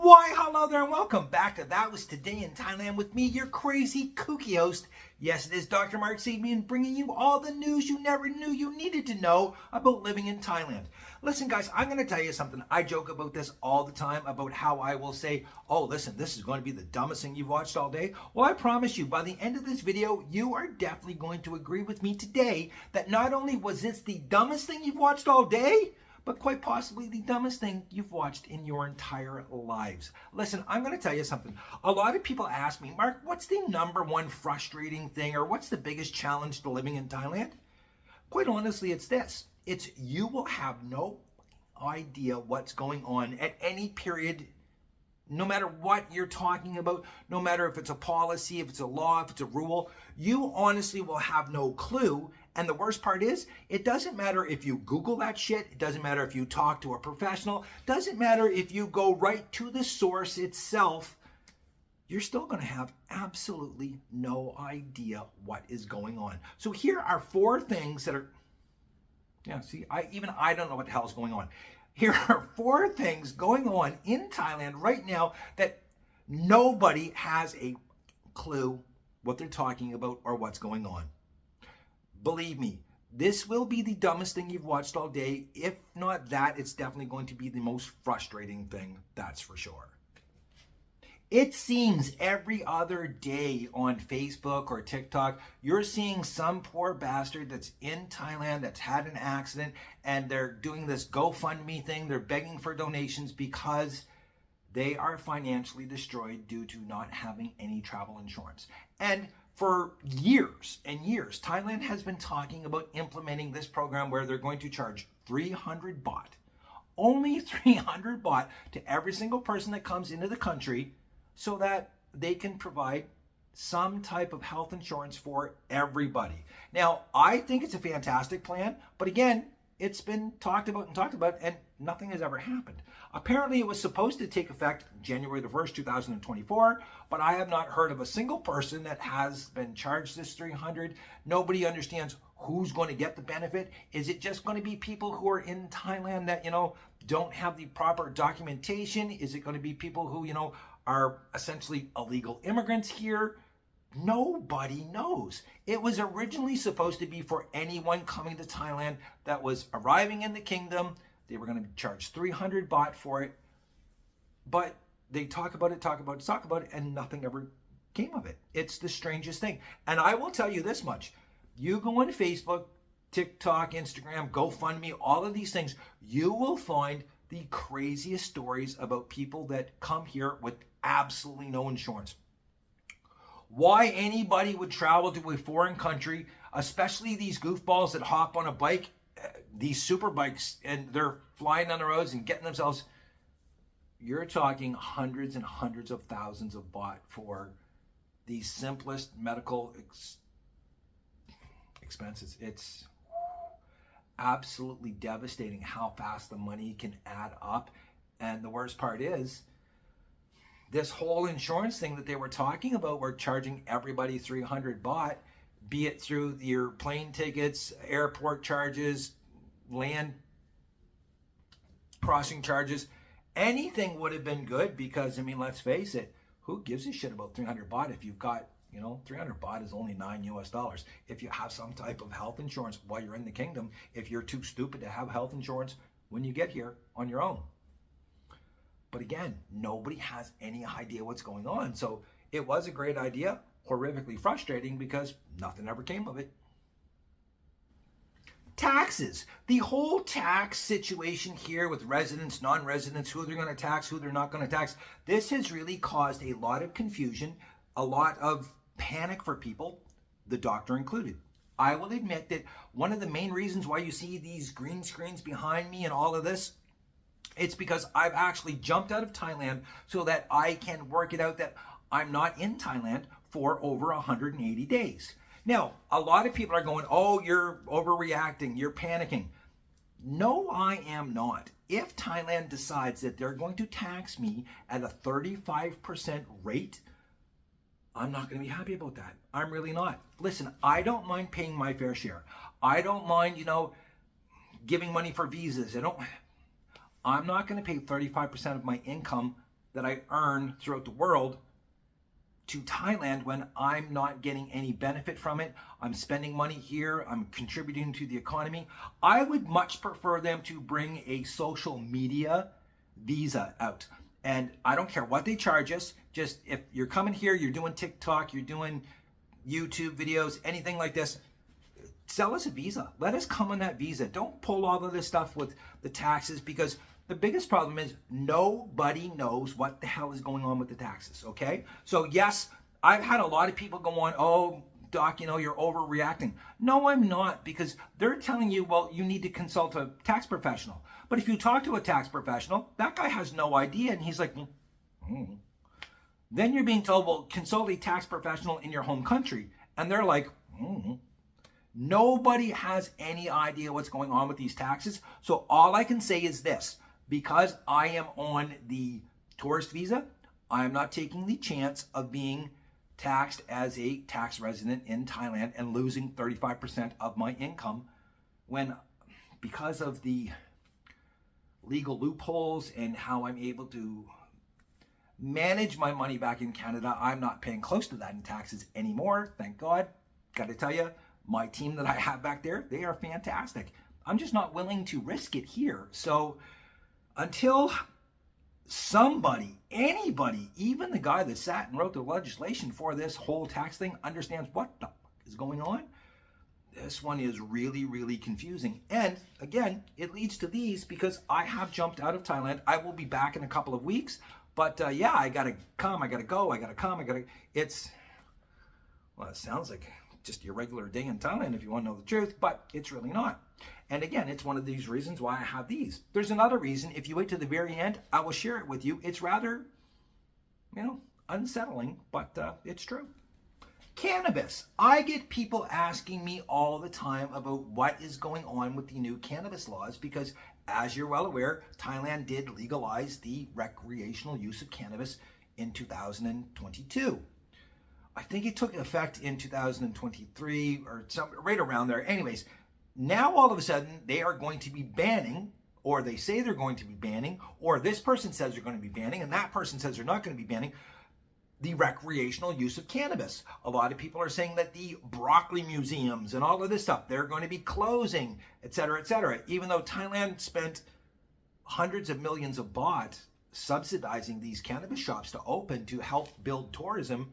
Why, hello there and welcome back to That Was Today in Thailand with me, your crazy, kooky host. Yes, it is Dr. Mark Sabian bringing you all the news you never knew you needed to know about living in Thailand. Listen, guys, I'm going to tell you something. I joke about this all the time about how I will say, oh, listen, this is going to be the dumbest thing you've watched all day. Well, I promise you, by the end of this video, you are definitely going to agree with me today that not only was this the dumbest thing you've watched all day, but quite possibly the dumbest thing you've watched in your entire lives. Listen, I'm going to tell you something. A lot of people ask me, Mark, what's the number one frustrating thing or what's the biggest challenge to living in Thailand? Quite honestly, it's this. It's you will have no idea what's going on at any period, no matter what you're talking about, no matter if it's a policy, if it's a law, if it's a rule, you honestly will have no clue. And the worst part is, it doesn't matter if you Google that shit, it doesn't matter if you talk to a professional, it doesn't matter if you go right to the source itself, you're still going to have absolutely no idea what is going on. So here are four things that are, I don't know what the hell is going on. Here are four things going on in Thailand right now that nobody has a clue what they're talking about or what's going on. Believe me, this will be the dumbest thing you've watched all day. If not that, it's definitely going to be the most frustrating thing, that's for sure. It seems every other day on Facebook or TikTok, you're seeing some poor bastard that's in Thailand that's had an accident and they're doing this GoFundMe thing. They're begging for donations because they are financially destroyed due to not having any travel insurance. And for years and years, Thailand has been talking about implementing this program where they're going to charge 300 baht, only 300 baht to every single person that comes into the country so that they can provide some type of health insurance for everybody. Now, I think it's a fantastic plan, but again, it's been talked about and nothing has ever happened. Apparently, it was supposed to take effect January the 1st, 2024, but I have not heard of a single person that has been charged this 300. Nobody understands who's going to get the benefit. Is it just going to be people who are in Thailand that, don't have the proper documentation? Is it going to be people who, are essentially illegal immigrants here? Nobody knows. It was originally supposed to be for anyone coming to Thailand that was arriving in the kingdom. They were going to charge 300 baht for it. But they talk about it, and nothing ever came of it. It's the strangest thing. And I will tell you this much. You go on Facebook, TikTok, Instagram, GoFundMe, all of these things, you will find the craziest stories about people that come here with absolutely no insurance. Why anybody would travel to a foreign country, especially these goofballs that hop on a bike, these super bikes, and they're flying on the roads and getting themselves, you're talking hundreds and hundreds of thousands of baht for the simplest medical expenses. It's absolutely devastating how fast the money can add up. And the worst part is, this whole insurance thing that they were talking about, we're charging everybody 300 baht, be it through your plane tickets, airport charges, land crossing charges. Anything would have been good because, let's face it, who gives a shit about 300 baht if you've got, 300 baht is only $9 US. If you have some type of health insurance while you're in the kingdom, if you're too stupid to have health insurance when you get here on your own. But again, nobody has any idea what's going on. So it was a great idea, horrifically frustrating because nothing ever came of it. Taxes. The whole tax situation here with residents, non-residents, who they're going to tax, who they're not going to tax. This has really caused a lot of confusion, a lot of panic for people, the doctor included. I will admit that one of the main reasons why you see these green screens behind me and all of this, it's because I've actually jumped out of Thailand so that I can work it out that I'm not in Thailand for over 180 days. Now, a lot of people are going, oh, you're overreacting, you're panicking. No, I am not. If Thailand decides that they're going to tax me at a 35% rate, I'm not going to be happy about that. I'm really not. Listen, I don't mind paying my fair share. I don't mind, giving money for visas. I'm not going to pay 35% of my income that I earn throughout the world to Thailand when I'm not getting any benefit from it. I'm spending money here. I'm contributing to the economy. I would much prefer them to bring a social media visa out. And I don't care what they charge us. Just if you're coming here, you're doing TikTok, you're doing YouTube videos, anything like this, sell us a visa. Let us come on that visa. Don't pull all of this stuff with the taxes, because the biggest problem is nobody knows what the hell is going on with the taxes, okay? So yes, I've had a lot of people go on, oh, Doc, you know, you're overreacting. No, I'm not, because they're telling you, well, you need to consult a tax professional. But if you talk to a tax professional, that guy has no idea, and he's like, Then you're being told, well, consult a tax professional in your home country. And they're like, Nobody has any idea what's going on with these taxes. So all I can say is this: because I am on the tourist visa, I am not taking the chance of being taxed as a tax resident in Thailand and losing 35% of my income when, because of the legal loopholes and how I'm able to manage my money back in Canada, I'm not paying close to that in taxes anymore. Thank God. Got to tell you, my team that I have back there, they are fantastic. I'm just not willing to risk it here. So until somebody, anybody, even the guy that sat and wrote the legislation for this whole tax thing understands what the fuck is going on, this one is really, really confusing. And again, it leads to these because I have jumped out of Thailand. I will be back in a couple of weeks. But yeah, I got to come, I got to go, I got to come, it's, well, it sounds like just your regular day in Thailand if you want to know the truth, but it's really not. And again, it's one of these reasons why I have these. There's another reason. If you wait to the very end, I will share it with you. It's rather, unsettling, but it's true. Cannabis. I get people asking me all the time about what is going on with the new cannabis laws because, as you're well aware, Thailand did legalize the recreational use of cannabis in 2022. I think it took effect in 2023 or right around there. Anyways, now all of a sudden they are going to be banning, or they say they're going to be banning, or this person says they're going to be banning, and that person says they're not going to be banning the recreational use of cannabis. A lot of people are saying that the broccoli museums and all of this stuff, they're going to be closing, etc., even though Thailand spent hundreds of millions of baht subsidizing these cannabis shops to open to help build tourism,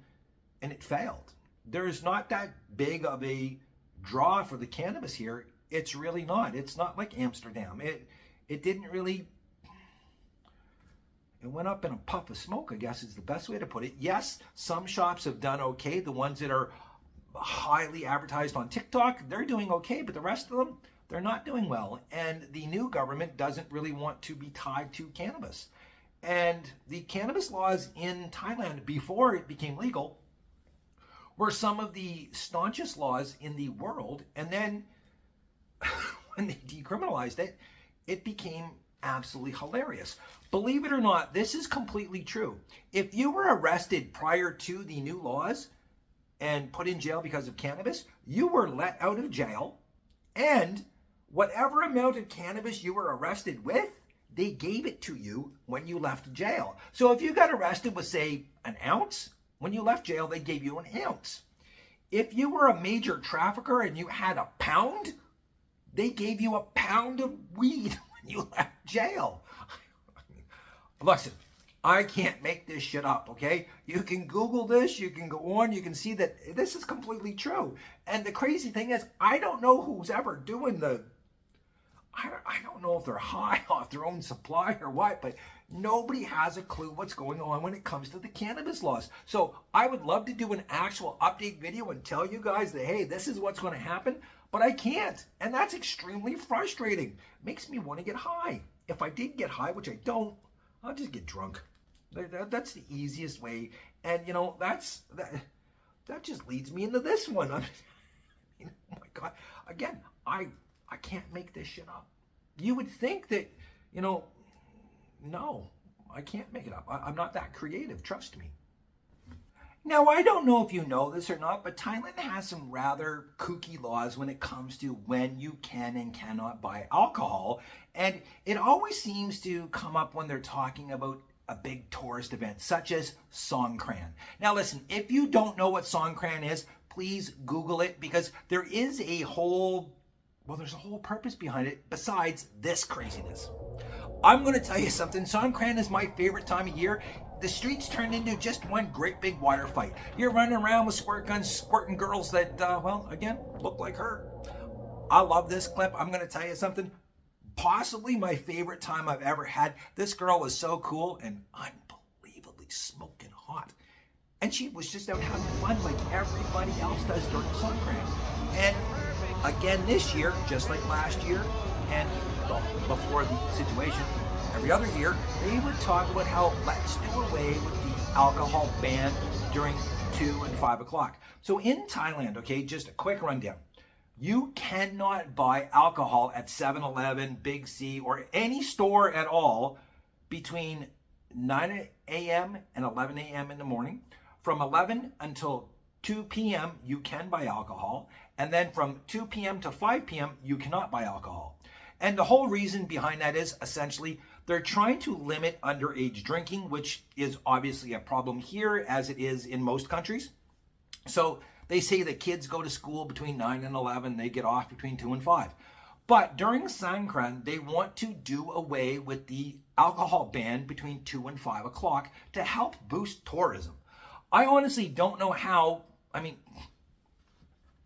and it failed. There's not that big of a draw for the cannabis here. It's really not. It's not like Amsterdam. It didn't really, it went up in a puff of smoke, I guess is the best way to put it. Yes, some shops have done okay. The ones that are highly advertised on TikTok, they're doing okay, but the rest of them, they're not doing well. And the new government doesn't really want to be tied to cannabis. And the cannabis laws in Thailand before it became legal were some of the staunchest laws in the world. And then when they decriminalized it, it became absolutely hilarious. Believe it or not, this is completely true. If you were arrested prior to the new laws and put in jail because of cannabis, you were let out of jail, and whatever amount of cannabis you were arrested with, they gave it to you when you left jail. So if you got arrested with, say, an ounce, when you left jail, they gave you an ounce. If you were a major trafficker and you had a pound, they gave you a pound of weed when you left jail. Listen, I can't make this shit up, okay? You can Google this, you can go on, you can see that this is completely true. And the crazy thing is, I don't know who's ever doing I don't know if they're high off their own supply or what, but nobody has a clue what's going on when it comes to the cannabis laws. So I would love to do an actual update video and tell you guys that, hey, this is what's going to happen, but I can't. And that's extremely frustrating. Makes me want to get high. If I did get high, which I don't, I'll just get drunk. That's the easiest way. And, that just leads me into this one. Oh my God. Again, I can't make this shit up. You would think that, no, I can't make it up. I'm not that creative, trust me. Now, I don't know if you know this or not, but Thailand has some rather kooky laws when it comes to when you can and cannot buy alcohol. And it always seems to come up when they're talking about a big tourist event such as Songkran. Now listen, if you don't know what Songkran is, please Google it, because there is a whole, well, there's a whole purpose behind it besides this craziness. I'm going to tell you something. Songkran is my favorite time of year. The streets turned into just one great big water fight. You're running around with squirt guns, squirting girls that, well, again, look like her. I love this clip. I'm going to tell you something. Possibly my favorite time I've ever had. This girl was so cool and unbelievably smoking hot. And she was just out having fun like everybody else does during Songkran. And again this year, just like last year, and well, before the situation, every other year, they would talk about how let's do away with the alcohol ban during 2 and 5 o'clock. So in Thailand, okay, just a quick rundown. You cannot buy alcohol at 7-Eleven, Big C, or any store at all between 9 a.m. and 11 a.m. in the morning. From 11 until 2 p.m. you can buy alcohol. And then from 2 p.m. to 5 p.m. you cannot buy alcohol. And the whole reason behind that is essentially they're trying to limit underage drinking, which is obviously a problem here as it is in most countries. So they say that kids go to school between 9 and 11, they get off between 2 and 5. But during Songkran, they want to do away with the alcohol ban between 2 and 5 o'clock to help boost tourism. I honestly don't know how. I mean,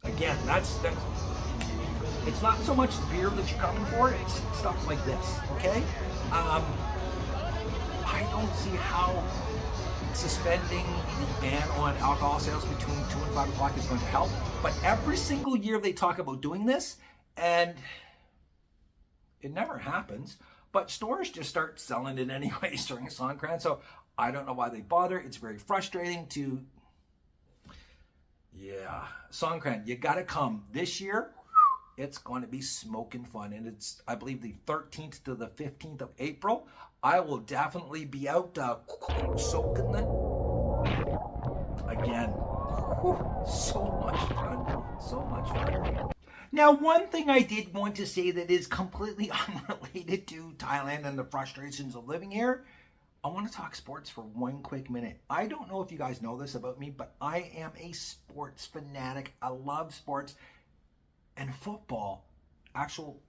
again, that's it's not so much the beer that you're coming for, it's stuff like this, okay? I don't see how suspending the ban on alcohol sales between 2 and 5 o'clock is going to help. But every single year they talk about doing this, and it never happens. But stores just start selling it anyways during Songkran, so I don't know why they bother. It's very frustrating to, yeah, Songkran, you gotta come. This year, it's going to be smoking fun, and it's, I believe, the 13th to the 15th of April. I will definitely be out soaking them. Again, so much fun, so much fun. Now, one thing I did want to say that is completely unrelated to Thailand and the frustrations of living here, I want to talk sports for one quick minute. I don't know if you guys know this about me, but I am a sports fanatic. I love sports. And football, actual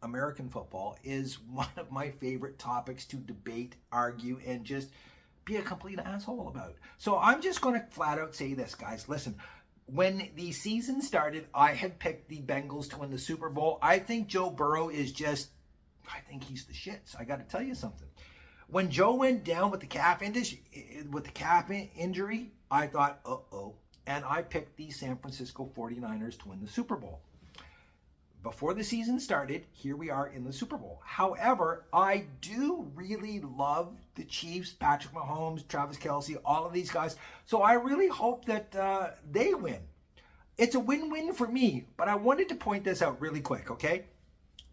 American football, is one of my favorite topics to debate, argue, and just be a complete asshole about. So I'm just going to flat out say this, guys. Listen, when the season started, I had picked the Bengals to win the Super Bowl. I think Joe Burrow is just, I think he's the shits. I got to tell you something. When Joe went down with the calf injury, I thought, uh-oh. And I picked the San Francisco 49ers to win the Super Bowl. Before the season started, here we are in the Super Bowl. However, I do really love the Chiefs, Patrick Mahomes, Travis Kelce, all of these guys. So I really hope that they win. It's a win-win for me, but I wanted to point this out really quick, okay?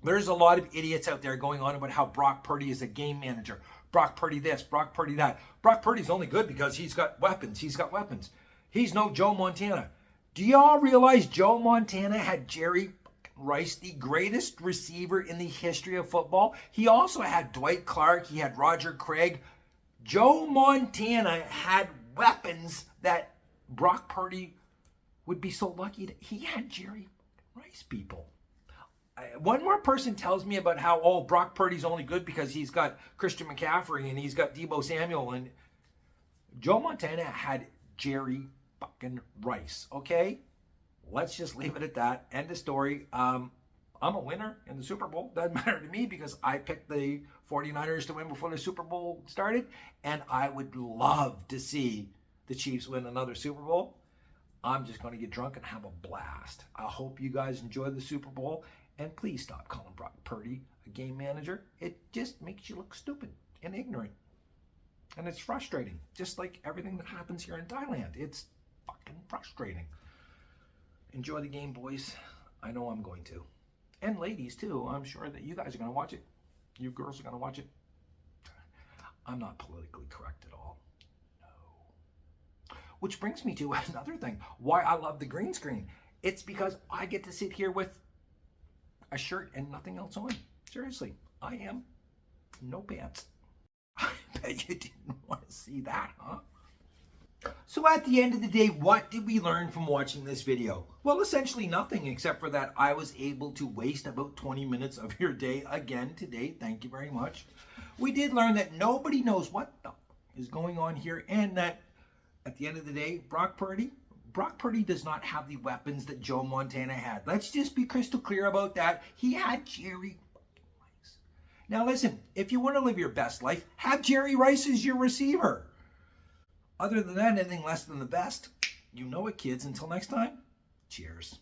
There's a lot of idiots out there going on about how Brock Purdy is a game manager. Brock Purdy this, Brock Purdy that. Brock Purdy's only good because he's got weapons. He's got weapons. He's no Joe Montana. Do y'all realize Joe Montana had Jerry Rice, the greatest receiver in the history of football? He also had Dwight Clark. He had Roger Craig. Joe Montana had weapons that Brock Purdy would be so lucky that he had Jerry Rice, people. One more person tells me about how, oh, Brock Purdy's only good because he's got Christian McCaffrey and he's got Deebo Samuel, and Joe Montana had Jerry fucking Rice, okay? Let's just leave it at that. End of story. I'm a winner in the Super Bowl. Doesn't matter to me because I picked the 49ers to win before the Super Bowl started, and I would love to see the Chiefs win another Super Bowl. I'm just going to get drunk and have a blast. I hope you guys enjoy the Super Bowl, and please stop calling Brock Purdy a game manager. It just makes you look stupid and ignorant, and it's frustrating, just like everything that happens here in Thailand. It's fucking frustrating. Enjoy the game, boys. I know I'm going to. And ladies, too. I'm sure that you guys are going to watch it. You girls are going to watch it. I'm not politically correct at all. No. Which brings me to another thing. Why I love the green screen. It's because I get to sit here with a shirt and nothing else on. Seriously. I am no pants. bet you didn't want to see that, huh? So at the end of the day, what did we learn from watching this video? Well, essentially nothing, except for that I was able to waste about 20 minutes of your day again today. Thank you very much. We did learn that nobody knows what the is going on here, and that at the end of the day, Brock Purdy does not have the weapons that Joe Montana had. Let's just be crystal clear about that. He had Jerry Rice. Now listen, if you want to live your best life, have Jerry Rice as your receiver. Other than that, anything less than the best, you know it, kids. Until next time, cheers.